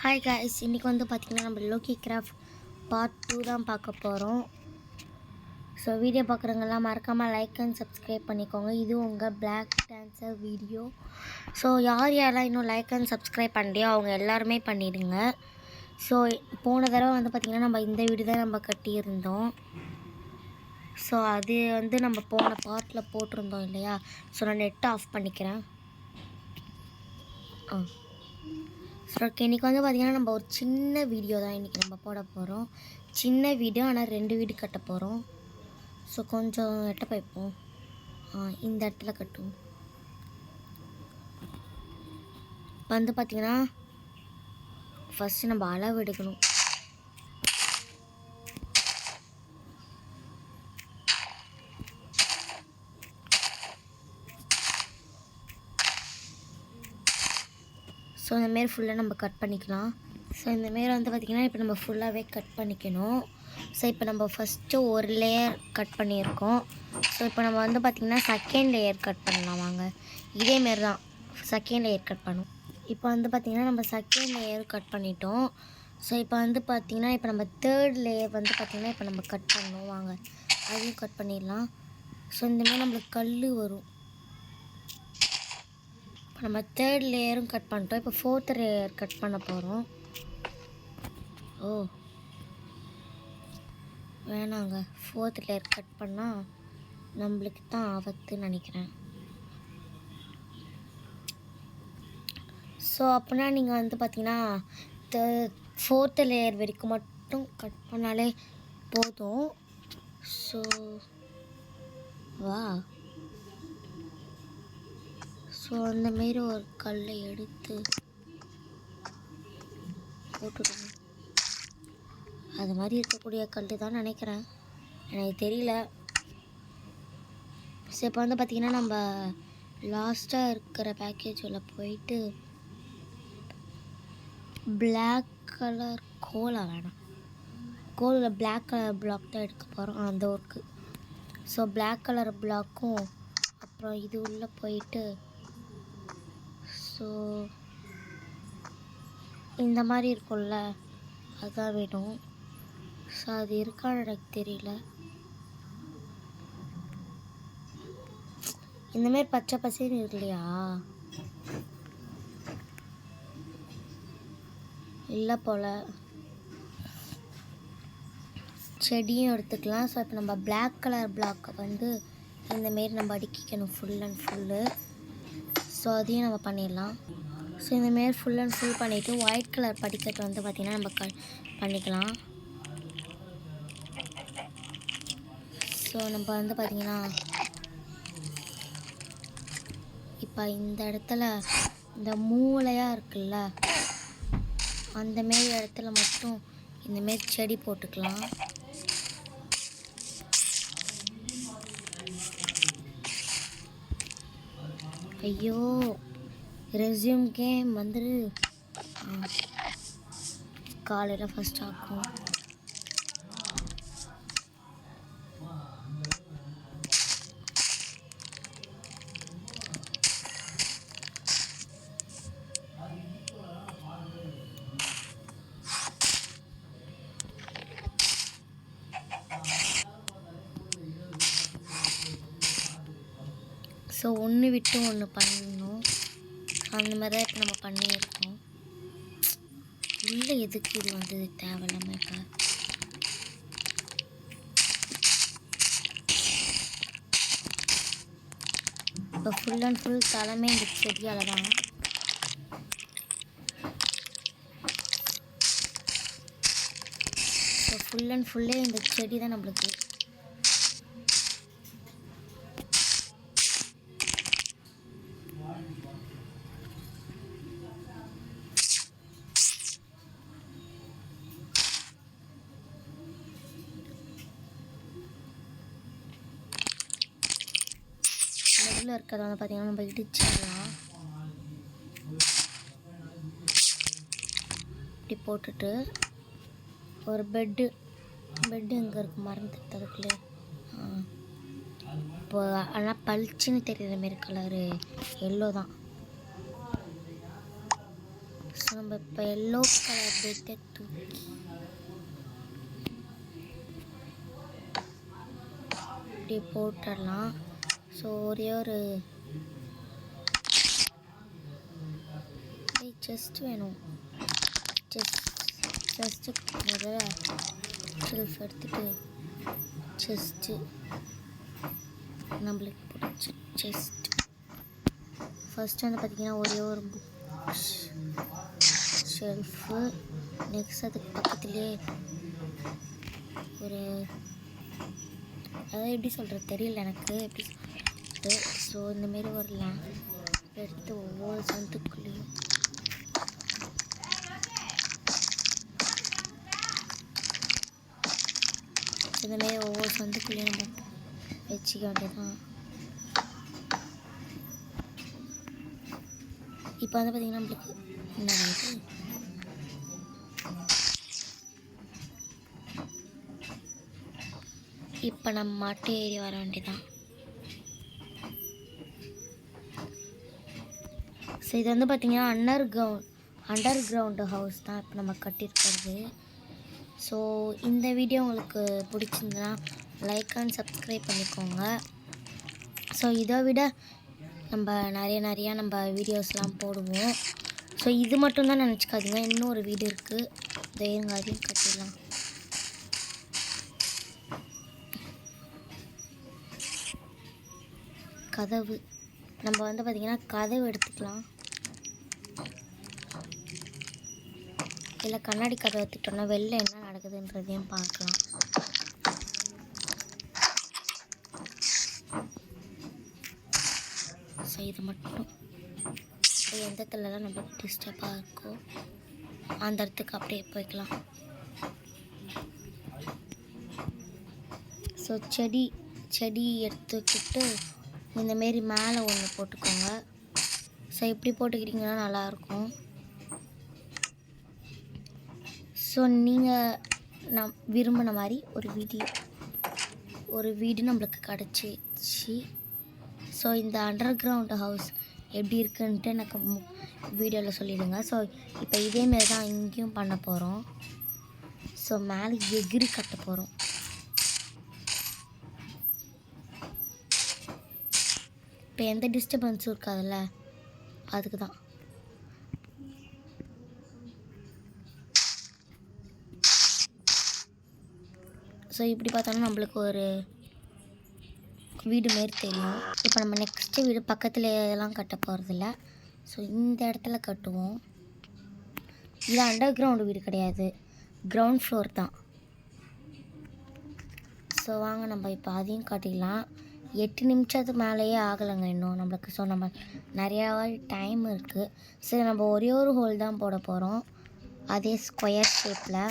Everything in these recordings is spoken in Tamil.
ஹாய் காய்ஸ், இன்றைக்கி வந்து பார்த்திங்கன்னா நம்ம லோக்கி கிராஃப்ட் பார்ட் 2 தான் பார்க்க போகிறோம். ஸோ வீடியோ பார்க்குறவங்கெல்லாம் மறக்காமல் லைக் அண்ட் சப்ஸ்கிரைப் பண்ணிக்கோங்க. இது உங்கள் பிளாக் டான்ஸர் வீடியோ. ஸோ யாரெல்லாம் இன்னும் லைக் அண்ட் சப்ஸ்கிரைப் பண்ணலையோ அவங்க எல்லாருமே பண்ணிவிடுங்க. ஸோ போன தடவை வந்து பார்த்திங்கன்னா நம்ம இந்த வீடு தான் நம்ம கட்டியிருந்தோம். ஸோ அது வந்து நம்ம போன பார்ட்டில் போட்டிருந்தோம் இல்லையா. ஸோ நான் நெட்டை ஆஃப் பண்ணிக்கிறேன். ஸோ இன்றைக்கி வந்து பார்த்திங்கன்னா நம்ம ஒரு சின்ன வீடியோ தான் இன்றைக்கி நம்ம போட போகிறோம். சின்ன வீடியோ, ஆனால் 2 வீடு கட்ட போகிறோம். ஸோ கொஞ்சம் எட்ட பைப்போம். இந்த இடத்துல கட்டுவோம். வந்து பார்த்திங்கன்னா ஃபஸ்ட்டு நம்ம அளவு எடுக்கணும். ஸோ இந்தமாரி ஃபுல்லாக நம்ம கட் பண்ணிக்கலாம். ஸோ இந்தமாரி வந்து பார்த்திங்கன்னா இப்போ நம்ம ஃபுல்லாகவே கட் பண்ணிக்கணும். ஸோ இப்போ நம்ம ஃபஸ்ட்டு ஒரு லேயர் கட் பண்ணியிருக்கோம். ஸோ இப்போ நம்ம வந்து பார்த்திங்கன்னா செகண்ட் லேயர் கட் பண்ணலாம். வாங்க, இதேமாரி தான் செகண்ட் லேயர் கட் பண்ணும். இப்போ வந்து பார்த்திங்கன்னா நம்ம செகண்ட் லேயர் கட் பண்ணிட்டோம். ஸோ இப்போ வந்து பார்த்திங்கன்னா இப்போ நம்ம தேர்ட் லேயர் வந்து பார்த்திங்கன்னா இப்போ நம்ம கட் பண்ணணும். வாங்க, அதையும் கட் பண்ணிடலாம். ஸோ இந்தமாதிரி நம்மளுக்கு கல் வரும். நம்ம தேர்ட் லேயரும் கட் பண்ணிட்டோம். இப்போ ஃபோர்த் லேயர் கட் பண்ண போகிறோம். வேணாங்க, ஃபோர்த் லேயர் கட் பண்ணால் நம்மளுக்கு தான் ஆபத்துன்னு நினைக்கிறேன். ஸோ அப்படின்னா நீங்கள் வந்து பார்த்தீங்கன்னா ஃபோர்த்து லேயர் வரைக்கும் மட்டும் கட் பண்ணாலே போதும். ஸோ அந்தமாரி ஒரு கல்லை எடுத்து போட்டுடுங்க. அது மாதிரி இருக்கக்கூடிய கல் தான் நினைக்கிறேன், எனக்கு தெரியல. ஸோ இப்போ வந்து பார்த்திங்கன்னா நம்ம லாஸ்ட்டாக இருக்கிற பேக்கேஜில் போயிட்டு பிளாக் கலர் வேணாம், கோலில் பிளாக் கலர் பிளாக் தான் எடுக்க போகிறோம். அந்த ஒர்க்கு. ஸோ பிளாக் கலர் பிளாக்கும் அப்புறம் இது உள்ளே போயிட்டு ஸோ இந்த மாதிரி இருக்கும்ல, அதுதான் வேணும். ஸோ அது இருக்கான்னு எனக்கு தெரியல. இந்தமாரி பச்சை பசேன்னு இருக்கு இல்லையா, இல்லை போல். செடியும் எடுத்துக்கலாம். ஸோ இப்போ நம்ம பிளாக் கலர் பிளாக்கை வந்து இந்தமாரி நம்ம அடுக்கிக்கணும் ஃபுல் அண்ட் ஃபுல்லு. ஸோ அதையும் நம்ம பண்ணிடலாம். ஸோ இந்தமாரி ஃபுல் அண்ட் ஃபுல் பண்ணிவிட்டு ஒயிட் கலர் படிக்கட்டு வந்து பார்த்திங்கன்னா நம்ம பண்ணிக்கலாம். ஸோ நம்ம வந்து பார்த்திங்கன்னா இப்போ இந்த இடத்துல இந்த மூளையாக இருக்குல்ல, அந்தமாரி இடத்துல மட்டும் இந்தமாரி செடி போட்டுக்கலாம். ஐயோ, ரெஸ்யூம் கேம் வந்துரு. காலையில் ஃபஸ்ட் ஆக்கும். ஸோ ஒன்று விட்டு ஒன்று பண்ணணும். அந்த மாதிரி தான் இப்போ நம்ம பண்ணியிருக்கோம். இல்லை, எதுக்கு இது வந்து தேவையில்லாமல் இப்போ ஃபுல் அண்ட் ஃபுல் தலைமை இந்த செடியால் தான். ஸோ ஃபுல் அண்ட் ஃபுல்லே இந்த செடி தான் நம்மளுக்கு. நடுவில் இருக்கிறத வந்து பார்த்திங்கன்னா நம்ம இடிச்சிடலாம். இப்படி போட்டுட்டு ஒரு பெட்டு எங்கே இருக்குது மறந்துட்டு அதுக்குள்ளே. இப்போ ஆனால் பளிச்சுன்னு தெரியுற மாரி கலரு எல்லோ தான். ஸோ நம்ம நம்ம இப்போ எல்லோ கலர் பெட்டை தூக்கி இப்படி போட்டுடலாம். ஸோ ஒரே ஒரு செஸ்ட் வேணும். செஸ்ட்டுக்கு முதல்ல ஷெல்ஃப் எடுத்துகிட்டு செஸ்ட்டு நம்மளுக்கு பிடிச்ச செஸ்ட் ஃபஸ்ட்டு வந்து பார்த்திங்கன்னா ஒரே ஒரு புக் ஷெல்ஃபு. நெக்ஸ்ட் அதுக்கு பக்கத்துலேயே ஒரு அதாவது எப்படி சொல்கிறது தெரியல எனக்கு எப்படி சொல்கிறது. ஸோ இந்தமாரி ஒரு லேம்ப் எடுத்து ஒவ்வொரு சந்துக்குள்ளேயும் இந்தமாரி ஒவ்வொரு சந்துக்குள்ளேயும் நம்ம வச்சுக்க வேண்டியதான். இப்போ வந்து பார்த்திங்கன்னா நம்மளுக்கு என்ன ஆகுது, இப்போ நம்ம மாட்டு ஏறி வர வேண்டியதான். ஸோ இது வந்து பார்த்திங்கன்னா அண்டர் கிரவுண்டு ஹவுஸ் தான் இப்போ நம்ம கட்டியிருக்கிறது. ஸோ இந்த வீடியோ உங்களுக்கு பிடிச்சிருந்ததுன்னா லைக் அண்ட் சப்ஸ்கிரைப் பண்ணிக்கோங்க. ஸோ இதை விட நம்ம நிறையா நம்ம வீடியோஸ்லாம் போடுவோம். ஸோ இது மட்டும்தான் நினச்சிக்காதீங்க, இன்னும் ஒரு வீடு இருக்குது, தைரியங்க அதையும் கட்டிடலாம். கதவு நம்ம வந்து பார்த்திங்கன்னா கதவு எடுத்துக்கலாம், இல்லை கண்ணாடி கதவை எடுத்துட்டோம்னா வெளில என்ன நடக்குதுன்றதையும் பார்க்கலாம். ஸோ இது மட்டும் எந்த இடத்துலலாம் நம்மளுக்கு டிஸ்டர்பாக இருக்கோ அந்த இடத்துக்கு அப்படியே போய்க்கலாம். ஸோ செடி எடுத்துக்கிட்டு இந்தமாரி மேலே ஒன்று போட்டுக்கோங்க. ஸோ இப்படி போட்டுக்கிட்டிங்கன்னா நல்லாயிருக்கும். ஸோ நீங்கள் விரும்பின மாதிரி ஒரு வீடு நம்மளுக்கு கிடச்சிச்சு. ஸோ இந்த அண்டர் கிரவுண்ட் ஹவுஸ் எப்படி இருக்குன்ட்டு எனக்கு வீடியோவில் சொல்லிவிடுங்க. ஸோ இப்போ இதேமாரி தான் இங்கேயும் பண்ண போகிறோம். ஸோ மேலே எகிரி கட்ட போகிறோம். இப்போ எந்த டிஸ்டர்பன்ஸும் இருக்காதுல்ல, அதுக்கு தான். ஸோ இப்படி பார்த்தோன்னா நம்மளுக்கு ஒரு வீடு மாரி தெரியும். இப்போ நம்ம நெக்ஸ்ட்டு வீடு பக்கத்தில் எல்லாம் கட்ட போகிறதில்ல. ஸோ இந்த இடத்துல கட்டுவோம். இது அண்டர் கிரவுண்டு வீடு கிடையாது, கிரவுண்ட் ஃப்ளோர் தான். ஸோ வாங்க நம்ம இப்போ அதையும் கட்டிடலாம். 8 நிமிஷத்துக்கு மேலேயே ஆகலைங்க இன்னும் நம்மளுக்கு. ஸோ நம்ம நிறையா டைம் இருக்குது. சரி நம்ம ஒரே ஒரு ஹோல் தான் போட போகிறோம், அதே ஸ்கொயர் ஷேப்பில்.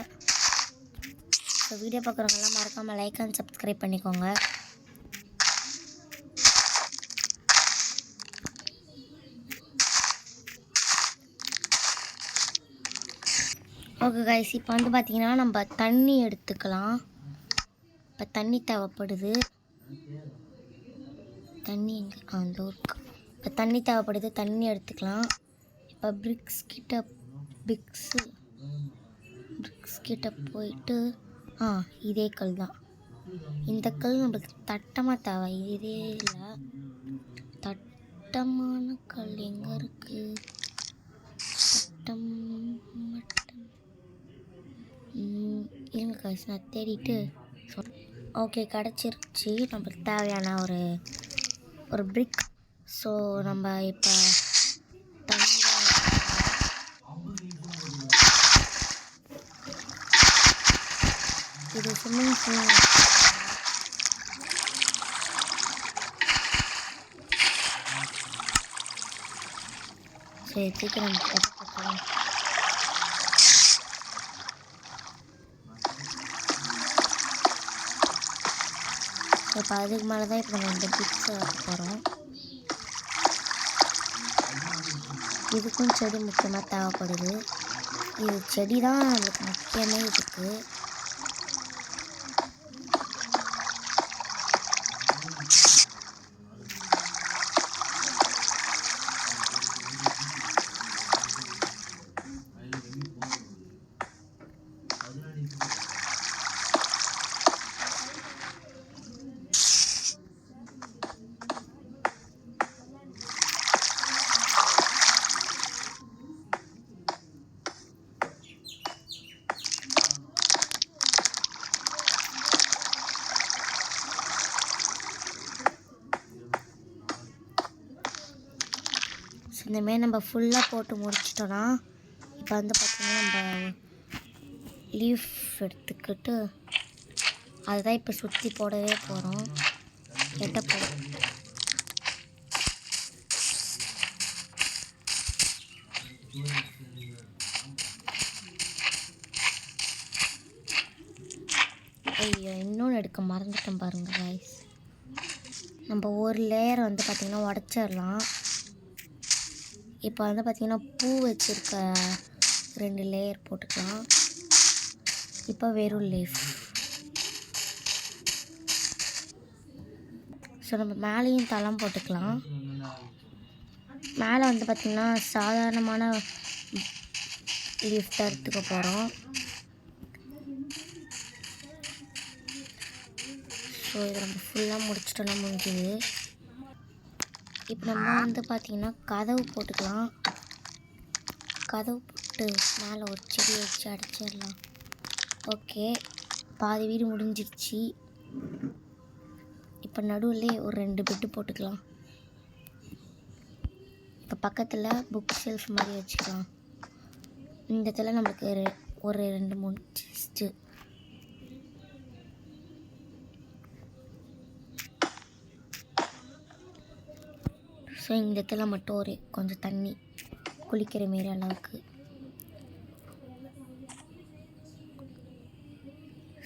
ஸோ வீடியோ பார்க்குறவங்கெல்லாம் மறக்காமல் லைக் அண்ட் சப்ஸ்கிரைப் பண்ணிக்கோங்க. ஓகே கைஸ், இப்போ வந்து பார்த்திங்கன்னா நம்ம தண்ணி எடுத்துக்கலாம். இப்போ தண்ணி தேவைப்படுது. தண்ணி எங்கே அந்த ஊருக்கு இப்போ தண்ணி தேவைப்படுது, தண்ணி எடுத்துக்கலாம். இப்போ பிரிக்ஸ் கிட்ட போயிட்டு இதே கல் தான். இந்த கல் நம்மளுக்கு தட்டமாக தேவை, இதே இல்லை தட்டமான கல் எங்கே இருக்குது? இருங்க கைஸ் நான் தேடிட்டு ஓகே கிடச்சிருச்சு நம்மளுக்கு தேவையான ஒரு பிரிக். ஸோ நம்ம இப்போ தண்ணி இது ஸ்விம்மிங் பூல். சரி சீக்கிரம் கட்டலாம். இப்போ அதுக்கு மேலே தான் இப்போ நம்ம இந்த பிக்ஸை வைக்க போகிறோம். இதுக்கும் செடி முக்கியமாக தேவைப்படுது. இது செடி தான் நம்மளுக்கு முக்கியமே இருக்குது. இந்தமாரி நம்ம ஃபுல்லாக போட்டு முடிச்சிட்டோன்னா இப்போ வந்து பார்த்திங்கன்னா நம்ம லீஃப் எடுத்துக்கிட்டு அதுதான் இப்போ சுற்றி போடவே போகிறோம். எட்டப்போம். ஐயோ இன்னொன்று எடுக்க மறந்துட்டோம் பாருங்கள் கைஸ். நம்ம ஒரு லேயர் வந்து பார்த்திங்கன்னா உடச்சிடலாம். இப்போ வந்து பார்த்திங்கன்னா பூ வச்சுருக்க 2 லேயர் போட்டுக்கலாம். இப்போ வெறும் லீஃப். ஸோ நம்ம மேலேயும் தளம் போட்டுக்கலாம். மேலே வந்து பார்த்திங்கன்னா சாதாரணமான லீஃப் தான் எடுத்துக்க போகிறோம். ஸோ இதை நம்ம ஃபுல்லாக முடிச்சிட்டோன்னா முடிஞ்சுது. இப்போ நம்ம வந்து பார்த்திங்கன்னா கதவு போட்டுக்கலாம். கதவு போட்டு மேலே ஒரு செடி வச்சு அடிச்சிடலாம். ஓகே, பாதி வீடு முடிஞ்சிருச்சு. இப்போ நடுவில் ஒரு 2 பெட்டு போட்டுக்கலாம். இப்போ பக்கத்தில் புக் ஷெல்ஃப் மாதிரி வச்சுக்கலாம். இந்த இடத்துல நம்மளுக்கு ஒரு 2-3 செஸ்ட்டு. ஸோ இந்த இடத்துல மட்டும் ஒரு கொஞ்சம் தண்ணி குளிக்கிற மாரி அளவுக்கு.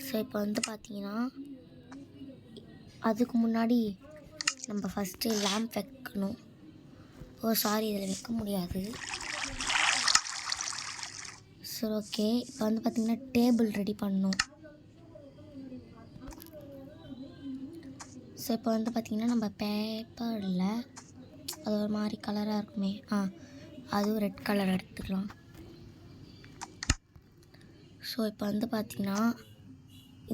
ஸோ இப்போ வந்து பார்த்திங்கன்னா அதுக்கு முன்னாடி நம்ம ஃபஸ்ட்டு லேம்ப் வைக்கணும். ஓ சாரி, இதில் வைக்க முடியாது. சரி ஓகே, இப்போ வந்து பார்த்திங்கன்னா டேபிள் ரெடி பண்ணணும். ஸோ இப்போ வந்து பார்த்திங்கன்னா நம்ம பேப்பரில் அது ஒரு மாதிரி கலராக இருக்குமே, அதுவும் ரெட் கலர் எடுத்துக்கலாம். ஸோ இப்போ வந்து பார்த்திங்கன்னா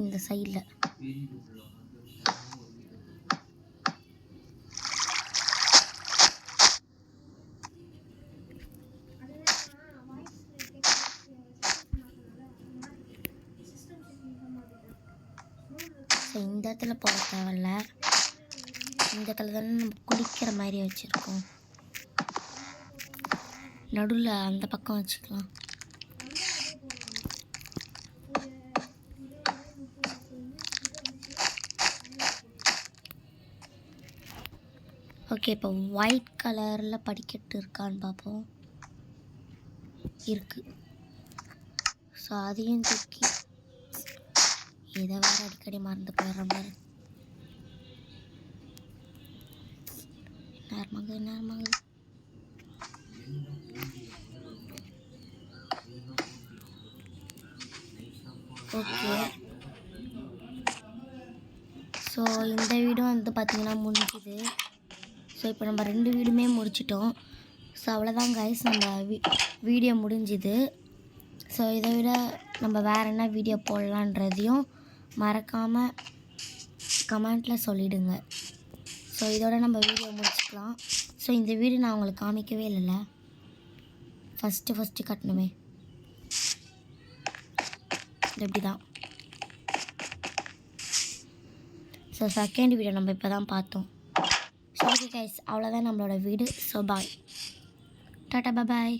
இந்த சைடில் ஸோ இந்த இடத்துல போட தேவையில்ல. இந்த இடத்துல தானே நம்ம குளிக்கிற மாதிரி வச்சுருக்கோம். நடுவில் அந்த பக்கம் வச்சுக்கலாம். ஓகே, இப்போ ஒயிட் கலரில் படிக்கட்டு இருக்கான்னு பார்ப்போம். இருக்குது. ஸோ அதையும் தூக்கி இதை வேறு அடிக்கடி மறந்து போயிடுற மாதிரி. நேரமாகுது. ஓகே, ஸோ இந்த வீடும் வந்து பார்த்திங்கன்னா முடிஞ்சுது. ஸோ இப்போ நம்ம 2 வீடுமே முடிச்சிட்டோம். ஸோ அவ்வளோதான் கைஸ், நம்ம வீடியோ முடிஞ்சுது. ஸோ இதை விட நம்ம வேறு என்ன வீடியோ போடலான்றதையும் மறக்காமல் கமெண்ட்டில் சொல்லிவிடுங்க. ஸோ இதோட நம்ம வீடியோ முடிச்சுக்கலாம். ஸோ இந்த வீடு நான் உங்களுக்கு காமிக்கவே இல்லைல்ல, ஃபஸ்ட்டு கட்டணுமே இப்படி தான். ஸோ செகண்ட் வீடியோ நம்ம இப்போ தான் பார்த்தோம். ஸோ ஓகே கைஸ், அவ்வளோதான் நம்மளோட வீடு. ஸோ பாய், டாட்டா பாய்.